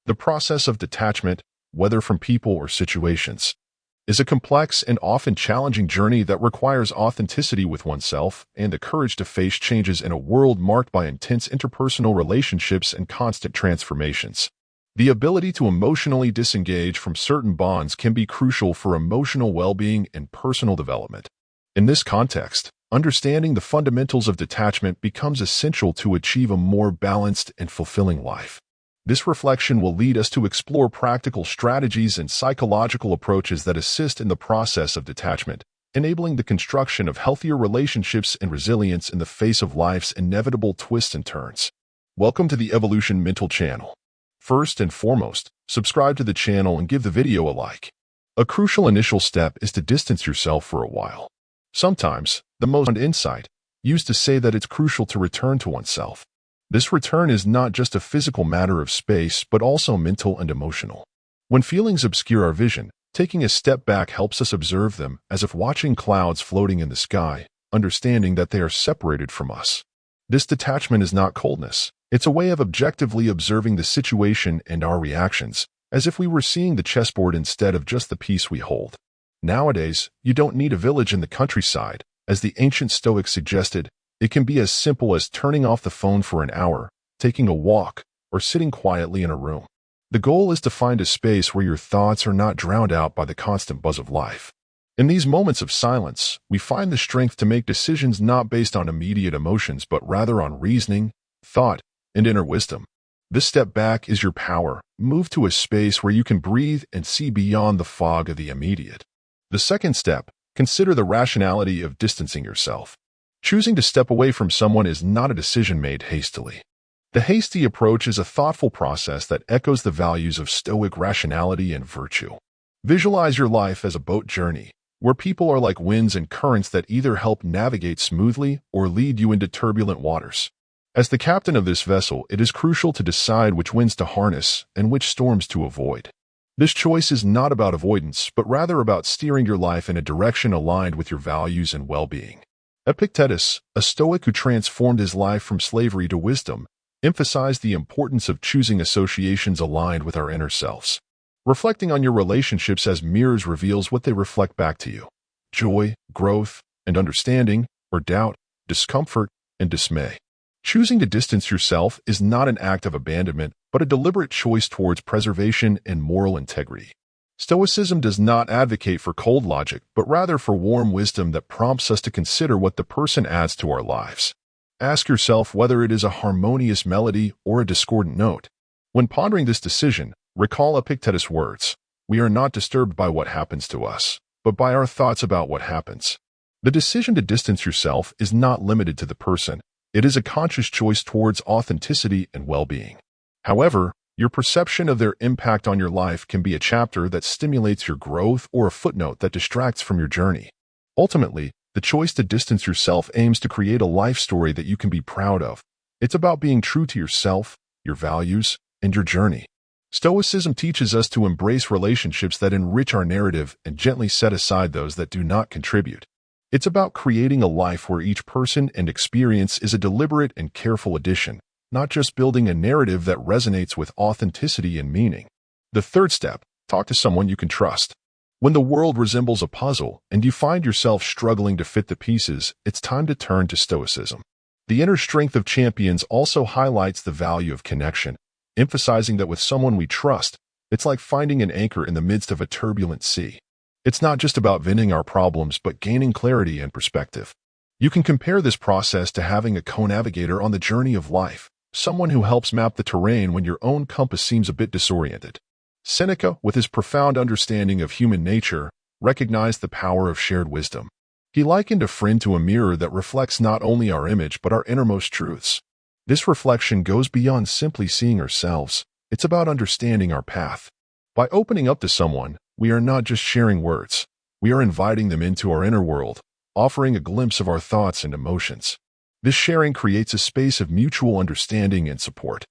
The process of detachment, whether from people or situations, is a complex and often challenging journey that requires authenticity with oneself and the courage to face changes in a world marked by intense interpersonal relationships and constant transformations. The ability to emotionally disengage from certain bonds can be crucial for emotional well-being and personal development. In this context, understanding the fundamentals of detachment becomes essential to achieve a more balanced and fulfilling life. This reflection will lead us to explore practical strategies and psychological approaches that assist in the process of detachment, enabling the construction of healthier relationships and resilience in the face of life's inevitable twists and turns. Welcome to the Evolution Mental channel. First and foremost, subscribe to the channel and give the video a like. A crucial initial step is to distance yourself for a while. Sometimes, the most insight used to say that it's crucial to return to oneself. This return is not just a physical matter of space, but also mental and emotional. When feelings obscure our vision, taking a step back helps us observe them as if watching clouds floating in the sky, understanding that they are separated from us. This detachment is not coldness. It's a way of objectively observing the situation and our reactions, as if we were seeing the chessboard instead of just the piece we hold. Nowadays, you don't need a village in the countryside. As the ancient Stoics suggested, it can be as simple as turning off the phone for an hour, taking a walk, or sitting quietly in a room. The goal is to find a space where your thoughts are not drowned out by the constant buzz of life. In these moments of silence, we find the strength to make decisions not based on immediate emotions but rather on reasoning, thought, and inner wisdom. This step back is your power. Move to a space where you can breathe and see beyond the fog of the immediate. The second step, consider the rationality of distancing yourself. Choosing to step away from someone is not a decision made hastily. The hasty approach is a thoughtful process that echoes the values of Stoic rationality and virtue. Visualize your life as a boat journey, where people are like winds and currents that either help navigate smoothly or lead you into turbulent waters. As the captain of this vessel, it is crucial to decide which winds to harness and which storms to avoid. This choice is not about avoidance, but rather about steering your life in a direction aligned with your values and well-being. Epictetus, a Stoic who transformed his life from slavery to wisdom, emphasized the importance of choosing associations aligned with our inner selves. Reflecting on your relationships as mirrors reveals what they reflect back to you: joy, growth, and understanding, or doubt, discomfort, and dismay. Choosing to distance yourself is not an act of abandonment, but a deliberate choice towards preservation and moral integrity. Stoicism does not advocate for cold logic, but rather for warm wisdom that prompts us to consider what the person adds to our lives. Ask yourself whether it is a harmonious melody or a discordant note. When pondering this decision, recall Epictetus' words: "We are not disturbed by what happens to us, but by our thoughts about what happens." The decision to distance yourself is not limited to the person. It is a conscious choice towards authenticity and well-being. However, your perception of their impact on your life can be a chapter that stimulates your growth or a footnote that distracts from your journey. Ultimately, the choice to distance yourself aims to create a life story that you can be proud of. It's about being true to yourself, your values, and your journey. Stoicism teaches us to embrace relationships that enrich our narrative and gently set aside those that do not contribute. It's about creating a life where each person and experience is a deliberate and careful addition, not just building a narrative that resonates with authenticity and meaning. The third step, talk to someone you can trust. When the world resembles a puzzle and you find yourself struggling to fit the pieces, it's time to turn to Stoicism. The inner strength of champions also highlights the value of connection, emphasizing that with someone we trust, it's like finding an anchor in the midst of a turbulent sea. It's not just about venting our problems, but gaining clarity and perspective. You can compare this process to having a co-navigator on the journey of life, someone who helps map the terrain when your own compass seems a bit disoriented. Seneca, with his profound understanding of human nature, recognized the power of shared wisdom. He likened a friend to a mirror that reflects not only our image but our innermost truths. This reflection goes beyond simply seeing ourselves. It's about understanding our path. By opening up to someone, we are not just sharing words. We are inviting them into our inner world, offering a glimpse of our thoughts and emotions. This sharing creates a space of mutual understanding and support,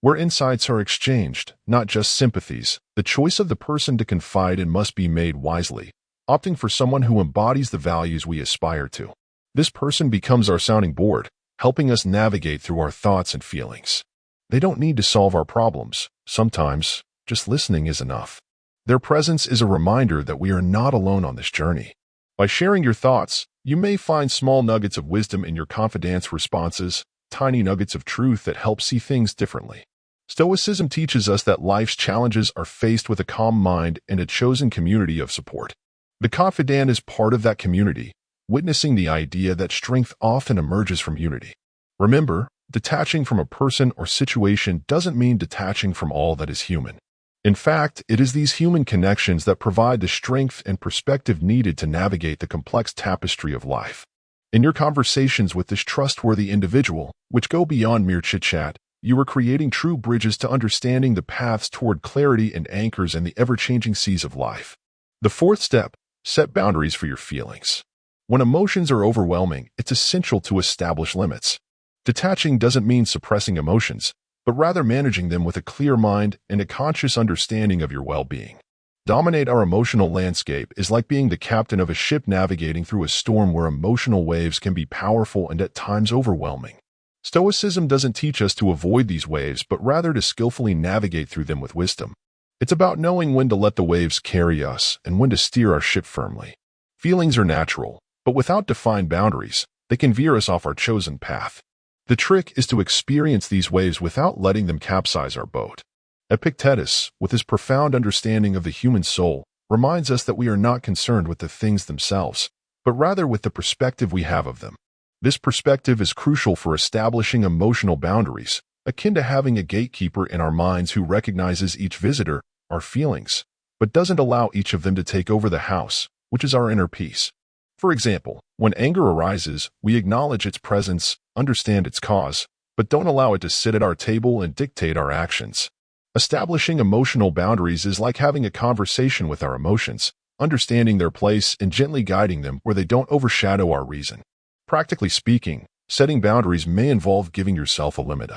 where insights are exchanged, not just sympathies. The choice of the person to confide in must be made wisely, opting for someone who embodies the values we aspire to. This person becomes our sounding board, helping us navigate through our thoughts and feelings. They don't need to solve our problems, Sometimes, just listening is enough. Their presence is a reminder that we are not alone on this journey. By sharing your thoughts, you may find small nuggets of wisdom in your confidence responses, tiny nuggets of truth that help see things differently. Stoicism teaches us that life's challenges are faced with a calm mind and a chosen community of support. The confidant is part of that community, witnessing the idea that strength often emerges from unity. Remember, detaching from a person or situation doesn't mean detaching from all that is human. In fact, it is these human connections that provide the strength and perspective needed to navigate the complex tapestry of life. In your conversations with this trustworthy individual, which go beyond mere chit-chat, you are creating true bridges to understanding the paths toward clarity and anchors in the ever-changing seas of life. The fourth step, set boundaries for your feelings. When emotions are overwhelming, it's essential to establish limits. Detaching doesn't mean suppressing emotions, but rather managing them with a clear mind and a conscious understanding of your well-being. Dominate our emotional landscape is like being the captain of a ship navigating through a storm where emotional waves can be powerful and at times overwhelming. Stoicism doesn't teach us to avoid these waves, but rather to skillfully navigate through them with wisdom. It's about knowing when to let the waves carry us and when to steer our ship firmly. Feelings are natural, but without defined boundaries, they can veer us off our chosen path. The trick is to experience these waves without letting them capsize our boat. Epictetus, with his profound understanding of the human soul, reminds us that we are not concerned with the things themselves, but rather with the perspective we have of them. This perspective is crucial for establishing emotional boundaries, akin to having a gatekeeper in our minds who recognizes each visitor, our feelings, but doesn't allow each of them to take over the house, which is our inner peace. For example, when anger arises, we acknowledge its presence, understand its cause, but don't allow it to sit at our table and dictate our actions. Establishing emotional boundaries is like having a conversation with our emotions, understanding their place and gently guiding them where they don't overshadow our reason. Practically speaking, setting boundaries may involve giving yourself a limit.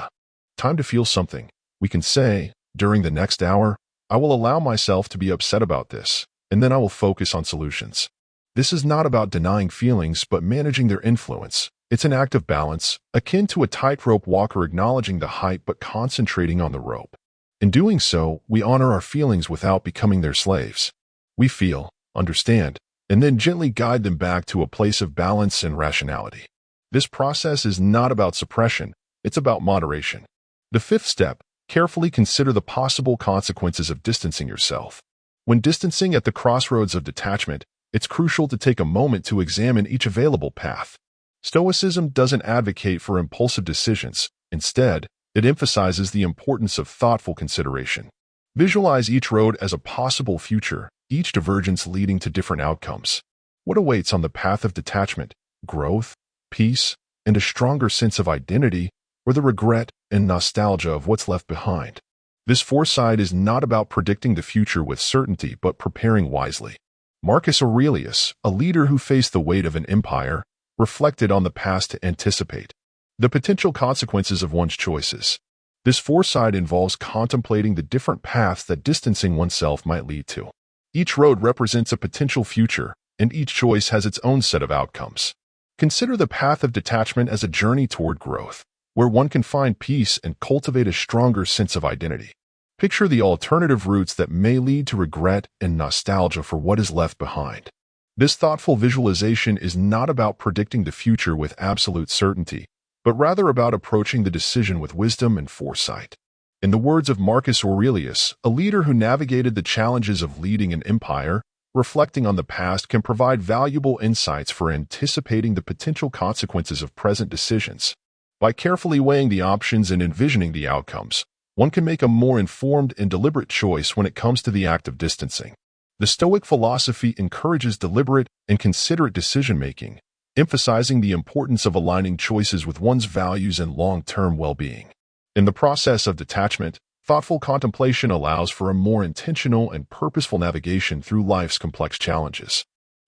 Time to feel something. We can say, during the next hour, I will allow myself to be upset about this, and then I will focus on solutions. This is not about denying feelings, but managing their influence. It's an act of balance, akin to a tightrope walker acknowledging the height but concentrating on the rope. In doing so, we honor our feelings without becoming their slaves. We feel, understand, and then gently guide them back to a place of balance and rationality. This process is not about suppression, it's about moderation. The fifth step, carefully consider the possible consequences of distancing yourself. When distancing at the crossroads of detachment, it's crucial to take a moment to examine each available path. Stoicism doesn't advocate for impulsive decisions. Instead, it emphasizes the importance of thoughtful consideration. Visualize each road as a possible future, each divergence leading to different outcomes. What awaits on the path of detachment, growth, peace, and a stronger sense of identity, or the regret and nostalgia of what's left behind? This foresight is not about predicting the future with certainty, but preparing wisely. Marcus Aurelius, a leader who faced the weight of an empire, reflected on the past to anticipate the potential consequences of one's choices. This foresight involves contemplating the different paths that distancing oneself might lead to. Each road represents a potential future, and each choice has its own set of outcomes. Consider the path of detachment as a journey toward growth, where one can find peace and cultivate a stronger sense of identity. Picture the alternative routes that may lead to regret and nostalgia for what is left behind. This thoughtful visualization is not about predicting the future with absolute certainty, but rather about approaching the decision with wisdom and foresight. In the words of Marcus Aurelius, a leader who navigated the challenges of leading an empire, reflecting on the past can provide valuable insights for anticipating the potential consequences of present decisions. By carefully weighing the options and envisioning the outcomes, one can make a more informed and deliberate choice when it comes to the act of distancing. The Stoic philosophy encourages deliberate and considerate decision-making, emphasizing the importance of aligning choices with one's values and long-term well-being. In the process of detachment, thoughtful contemplation allows for a more intentional and purposeful navigation through life's complex challenges.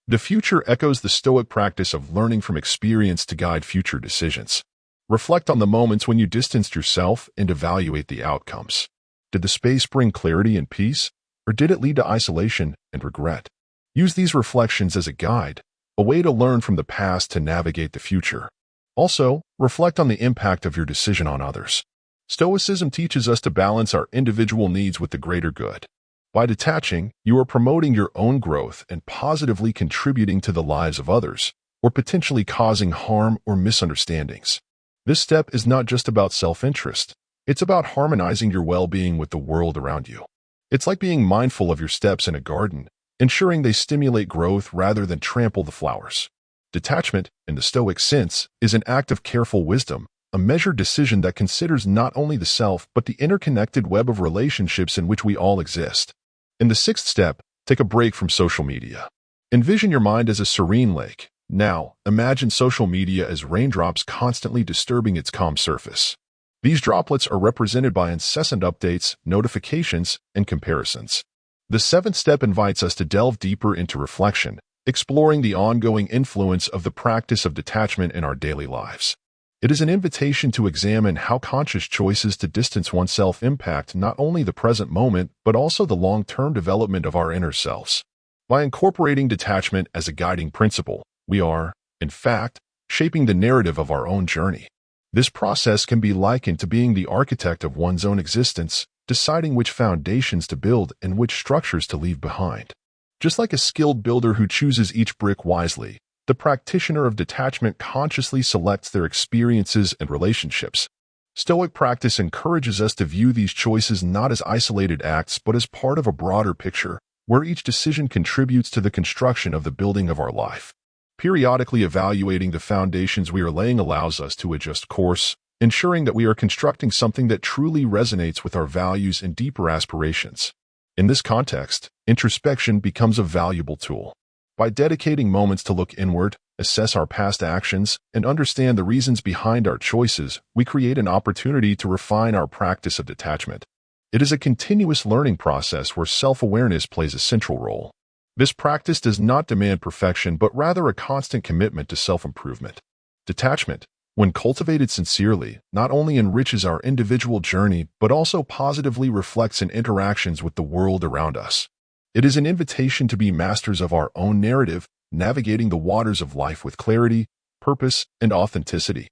The future echoes the Stoic practice of learning from experience to guide future decisions. Reflect on the moments when you distanced yourself and evaluate the outcomes. Did the space bring clarity and peace, or did it lead to isolation and regret? Use these reflections as a guide, a way to learn from the past to navigate the future. Also, reflect on the impact of your decision on others. Stoicism teaches us to balance our individual needs with the greater good. By detaching, you are promoting your own growth and positively contributing to the lives of others, or potentially causing harm or misunderstandings. This step is not just about self-interest. It's about harmonizing your well-being with the world around you. It's like being mindful of your steps in a garden, ensuring they stimulate growth rather than trample the flowers. Detachment, in the Stoic sense, is an act of careful wisdom, a measured decision that considers not only the self but the interconnected web of relationships in which we all exist. In the sixth step, take a break from social media. Envision your mind as a serene lake. Now, imagine social media as raindrops constantly disturbing its calm surface. These droplets are represented by incessant updates, notifications, and comparisons. The seventh step invites us to delve deeper into reflection, exploring the ongoing influence of the practice of detachment in our daily lives. It is an invitation to examine how conscious choices to distance oneself impact not only the present moment, but also the long-term development of our inner selves. By incorporating detachment as a guiding principle, we are, in fact, shaping the narrative of our own journey. This process can be likened to being the architect of one's own existence, deciding which foundations to build and which structures to leave behind. Just like a skilled builder who chooses each brick wisely, the practitioner of detachment consciously selects their experiences and relationships. Stoic practice encourages us to view these choices not as isolated acts but as part of a broader picture, where each decision contributes to the construction of the building of our life. Periodically evaluating the foundations we are laying allows us to adjust course, ensuring that we are constructing something that truly resonates with our values and deeper aspirations. In this context, introspection becomes a valuable tool. By dedicating moments to look inward, assess our past actions, and understand the reasons behind our choices, we create an opportunity to refine our practice of detachment. It is a continuous learning process where self-awareness plays a central role. This practice does not demand perfection, but rather a constant commitment to self-improvement. Detachment, when cultivated sincerely, not only enriches our individual journey, but also positively reflects in interactions with the world around us. It is an invitation to be masters of our own narrative, navigating the waters of life with clarity, purpose, and authenticity.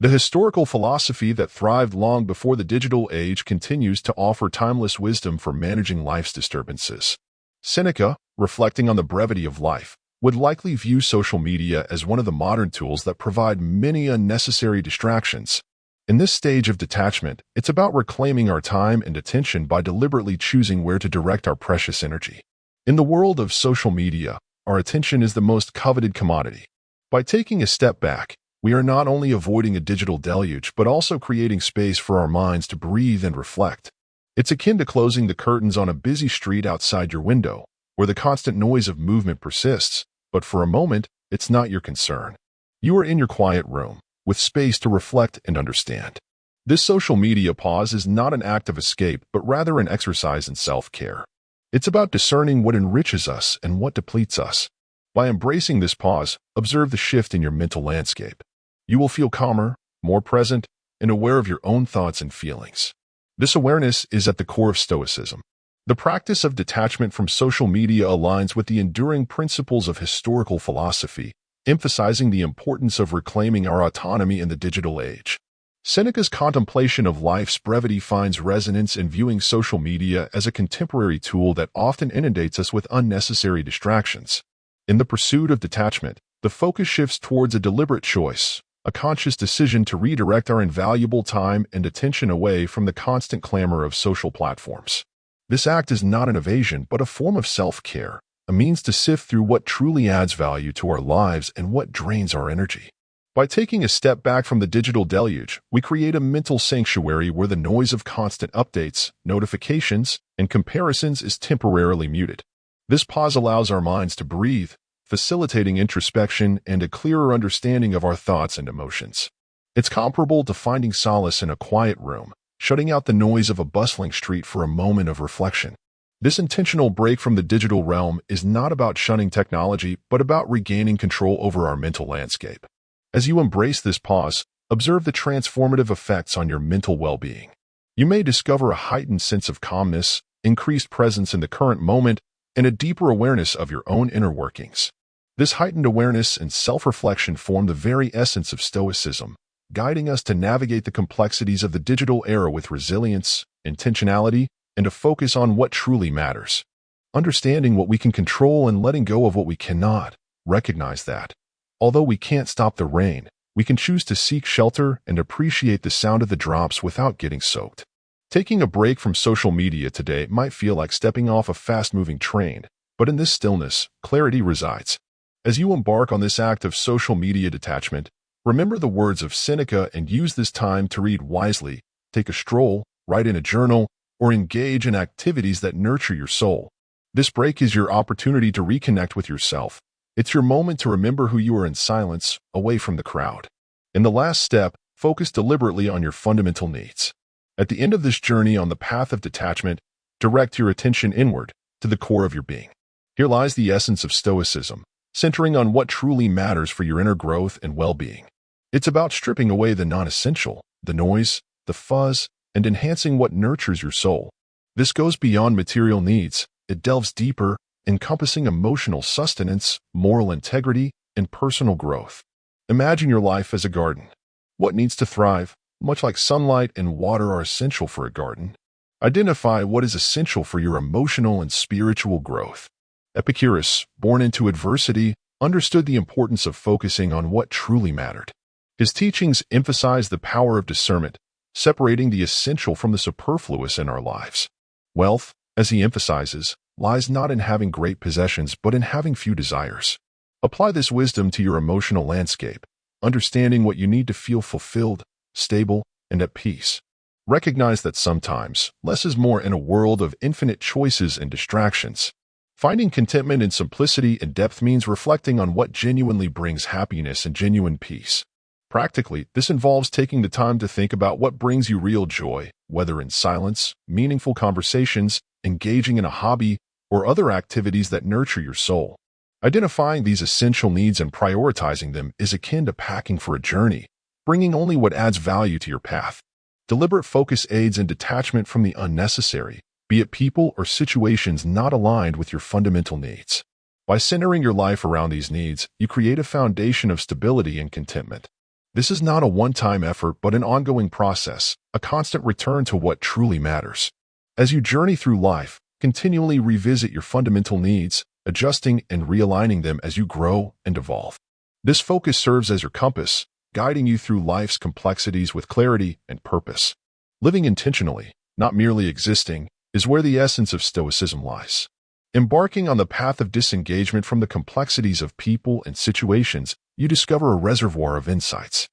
The historical philosophy that thrived long before the digital age continues to offer timeless wisdom for managing life's disturbances. Seneca, reflecting on the brevity of life, would likely view social media as one of the modern tools that provide many unnecessary distractions. In this stage of detachment, it's about reclaiming our time and attention by deliberately choosing where to direct our precious energy. In the world of social media, our attention is the most coveted commodity. By taking a step back, we are not only avoiding a digital deluge, but also creating space for our minds to breathe and reflect. It's akin to closing the curtains on a busy street outside your window, where the constant noise of movement persists, but for a moment, it's not your concern. You are in your quiet room, with space to reflect and understand. This social media pause is not an act of escape, but rather an exercise in self-care. It's about discerning what enriches us and what depletes us. By embracing this pause, observe the shift in your mental landscape. You will feel calmer, more present, and aware of your own thoughts and feelings. This awareness is at the core of Stoicism. The practice of detachment from social media aligns with the enduring principles of historical philosophy, emphasizing the importance of reclaiming our autonomy in the digital age. Seneca's contemplation of life's brevity finds resonance in viewing social media as a contemporary tool that often inundates us with unnecessary distractions. In the pursuit of detachment, the focus shifts towards a deliberate choice, a conscious decision to redirect our invaluable time and attention away from the constant clamor of social platforms. This act is not an evasion, but a form of self-care, a means to sift through what truly adds value to our lives and what drains our energy. By taking a step back from the digital deluge, we create a mental sanctuary where the noise of constant updates, notifications, and comparisons is temporarily muted. This pause allows our minds to breathe, facilitating introspection and a clearer understanding of our thoughts and emotions. It's comparable to finding solace in a quiet room, shutting out the noise of a bustling street for a moment of reflection. This intentional break from the digital realm is not about shunning technology, but about regaining control over our mental landscape. As you embrace this pause, observe the transformative effects on your mental well-being. You may discover a heightened sense of calmness, increased presence in the current moment, and a deeper awareness of your own inner workings. This heightened awareness and self-reflection form the very essence of Stoicism, guiding us to navigate the complexities of the digital era with resilience, intentionality, and a focus on what truly matters. Understanding what we can control and letting go of what we cannot. Recognize that, although we can't stop the rain, we can choose to seek shelter and appreciate the sound of the drops without getting soaked. Taking a break from social media today might feel like stepping off a fast-moving train, but in this stillness, clarity resides. As you embark on this act of social media detachment, remember the words of Seneca and use this time to read wisely, take a stroll, write in a journal, or engage in activities that nurture your soul. This break is your opportunity to reconnect with yourself. It's your moment to remember who you are in silence, away from the crowd. In the last step, focus deliberately on your fundamental needs. At the end of this journey on the path of detachment, direct your attention inward, to the core of your being. Here lies the essence of stoicism, centering on what truly matters for your inner growth and well-being. It's about stripping away the non-essential, the noise, the fuzz, and enhancing what nurtures your soul. This goes beyond material needs. It delves deeper, encompassing emotional sustenance, moral integrity, and personal growth. Imagine your life as a garden. What needs to thrive? Much like sunlight and water are essential for a garden. Identify what is essential for your emotional and spiritual growth. Epicurus, born into adversity, understood the importance of focusing on what truly mattered. His teachings emphasize the power of discernment, separating the essential from the superfluous in our lives. Wealth, as he emphasizes, lies not in having great possessions but in having few desires. Apply this wisdom to your emotional landscape, understanding what you need to feel fulfilled, stable, and at peace. Recognize that sometimes less is more in a world of infinite choices and distractions. Finding contentment in simplicity and depth means reflecting on what genuinely brings happiness and genuine peace. Practically, this involves taking the time to think about what brings you real joy, whether in silence, meaningful conversations, engaging in a hobby, or other activities that nurture your soul. Identifying these essential needs and prioritizing them is akin to packing for a journey, bringing only what adds value to your path. Deliberate focus aids in detachment from the unnecessary, be it people or situations not aligned with your fundamental needs. By centering your life around these needs, you create a foundation of stability and contentment. This is not a one-time effort but an ongoing process, a constant return to what truly matters. As you journey through life, continually revisit your fundamental needs, adjusting and realigning them as you grow and evolve. This focus serves as your compass, guiding you through life's complexities with clarity and purpose. Living intentionally, not merely existing, is where the essence of stoicism lies. Embarking on the path of disengagement from the complexities of people and situations, you discover a reservoir of insights.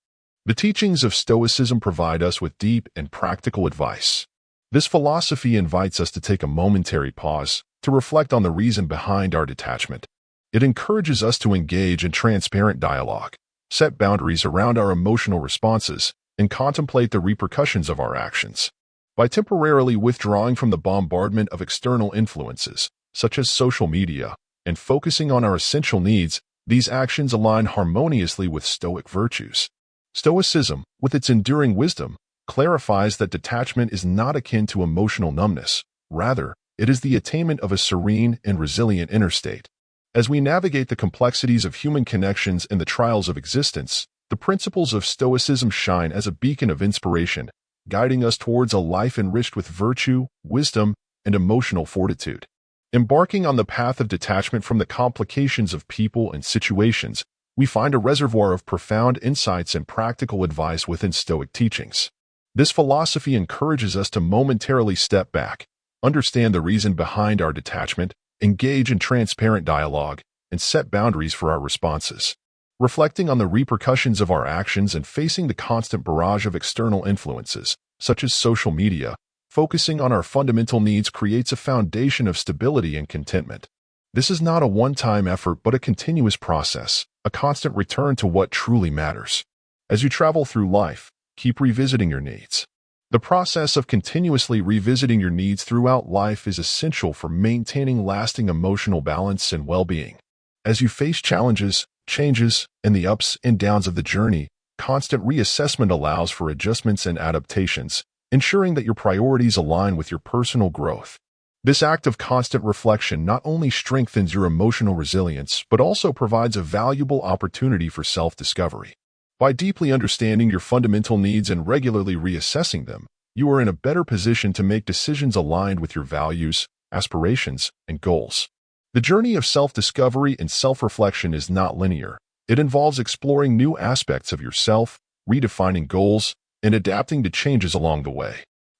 The teachings of stoicism provide us with deep and practical advice. This philosophy invites us to take a momentary pause to reflect on the reason behind our detachment. It encourages us to engage in transparent dialogue, set boundaries around our emotional responses, and contemplate the repercussions of our actions. By temporarily withdrawing from the bombardment of external influences, such as social media, and focusing on our essential needs, these actions align harmoniously with Stoic virtues. Stoicism, with its enduring wisdom, clarifies that detachment is not akin to emotional numbness. Rather, it is the attainment of a serene and resilient inner state. As we navigate the complexities of human connections and the trials of existence, the principles of Stoicism shine as a beacon of inspiration, guiding us towards a life enriched with virtue, wisdom, and emotional fortitude. Embarking on the path of detachment from the complications of people and situations, we find a reservoir of profound insights and practical advice within Stoic teachings. This philosophy encourages us to momentarily step back, understand the reason behind our detachment, engage in transparent dialogue, and set boundaries for our responses. Reflecting on the repercussions of our actions and facing the constant barrage of external influences, such as social media, focusing on our fundamental needs creates a foundation of stability and contentment. This is not a one-time effort but a continuous process, a constant return to what truly matters. As you travel through life, keep revisiting your needs. The process of continuously revisiting your needs throughout life is essential for maintaining lasting emotional balance and well-being. As you face challenges, changes, and the ups and downs of the journey, constant reassessment allows for adjustments and adaptations, ensuring that your priorities align with your personal growth. This act of constant reflection not only strengthens your emotional resilience but also provides a valuable opportunity for self-discovery. By deeply understanding your fundamental needs and regularly reassessing them, you are in a better position to make decisions aligned with your values, aspirations, and goals. The journey of self-discovery and self-reflection is not linear. It involves exploring new aspects of yourself, redefining goals, and adapting to changes along the way.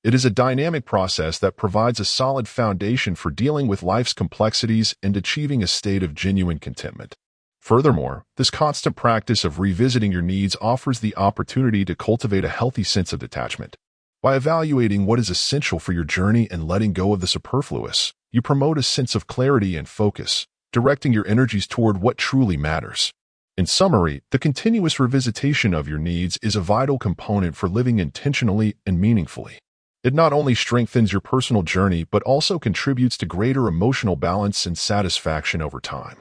It is a dynamic process that provides a solid foundation for dealing with life's complexities and achieving a state of genuine contentment. Furthermore, this constant practice of revisiting your needs offers the opportunity to cultivate a healthy sense of detachment. By evaluating what is essential for your journey and letting go of the superfluous, you promote a sense of clarity and focus, directing your energies toward what truly matters. In summary, the continuous revisitation of your needs is a vital component for living intentionally and meaningfully. It not only strengthens your personal journey but also contributes to greater emotional balance and satisfaction over time.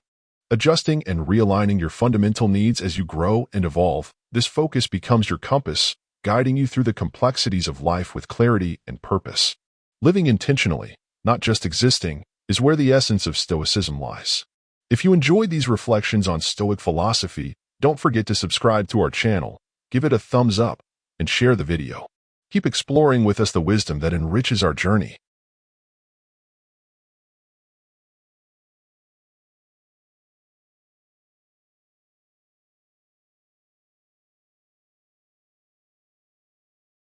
Adjusting and realigning your fundamental needs as you grow and evolve, this focus becomes your compass, guiding you through the complexities of life with clarity and purpose. Living intentionally, not just existing, is where the essence of Stoicism lies. If you enjoyed these reflections on Stoic philosophy, don't forget to subscribe to our channel, give it a thumbs up, and share the video. Keep exploring with us the wisdom that enriches our journey.